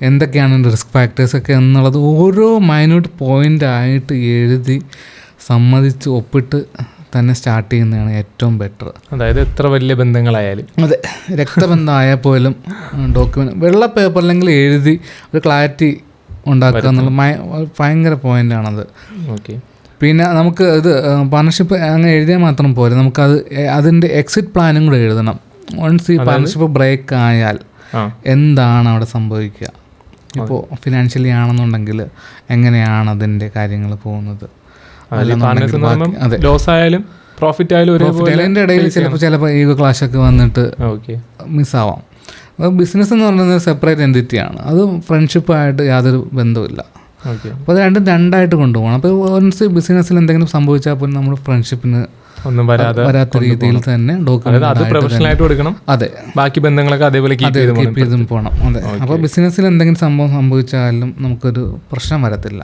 എന്തൊക്കെയാണ് റിസ്ക് ഫാക്ടേഴ്സൊക്കെ എന്നുള്ളത് ഓരോ മൈന്യൂട്ട് പോയിൻ്റായിട്ട് എഴുതി സമ്മതിച്ച് ഒപ്പിട്ട് തന്നെ സ്റ്റാർട്ട് ചെയ്യുന്നതാണ് ഏറ്റവും ബെറ്റർ. അതായത് എത്ര വലിയ ബന്ധങ്ങളായാലും, അതെ, രക്തബന്ധമായാൽ പോലും ഡോക്യുമെൻ്റ് വെള്ള പേപ്പറിലെങ്കിൽ എഴുതി ഒരു ക്ലാരിറ്റി ഉണ്ടാക്കുക എന്നുള്ള ഭയങ്കര പോയിൻ്റാണത്. ഓക്കെ. പിന്നെ നമുക്ക് ഇത് പാർട്ണർഷിപ്പ് അങ്ങനെ എഴുതിയാൽ മാത്രം പോരെ, നമുക്കത് അതിൻ്റെ എക്സിറ്റ് പ്ലാനും കൂടെ എഴുതണം. വൺസ് ഈ പാർട്ണർഷിപ്പ് ബ്രേക്ക് ആയാൽ എന്താണ് അവിടെ സംഭവിക്കുക, ഇപ്പോൾ ഫിനാൻഷ്യലി ആണെന്നുണ്ടെങ്കിൽ എങ്ങനെയാണ് അതിൻ്റെ കാര്യങ്ങൾ പോകുന്നത്, ലോസ് ആയാലും പ്രോഫിറ്റ് ആയാലും അതിൻ്റെ ഇടയിൽ ചിലപ്പോൾ ഈഗോ ക്ലാഷൊക്കെ വന്നിട്ട് മിസ്സാവാം. ബിസിനസ് എന്ന് പറയുന്നത് സെപ്പറേറ്റ് എൻറ്റിറ്റിയാണ്, അത് ഫ്രണ്ട്ഷിപ്പായിട്ട് യാതൊരു ബന്ധവുമില്ല. അപ്പോൾ അത് രണ്ടായിട്ട് കൊണ്ടുപോകണം. അപ്പോൾ വൺസ് ബിസിനസ്സിൽ എന്തെങ്കിലും സംഭവിച്ചാൽ പോലും നമ്മൾ ഫ്രണ്ട്ഷിപ്പിന് ഒന്നും വരാത്ത രീതിയിൽ തന്നെ ഡോക്യുമെന്റ് കൊടുക്കണം. അതെ, ബാക്കി ബന്ധങ്ങളൊക്കെ അതേപോലെ കീപ്പ് ചെയ്തും പോകണം. അതെ, അപ്പോൾ ബിസിനസ്സിൽ എന്തെങ്കിലും സംഭവം സംഭവിച്ചാലും നമുക്കൊരു പ്രശ്നം വരത്തില്ല.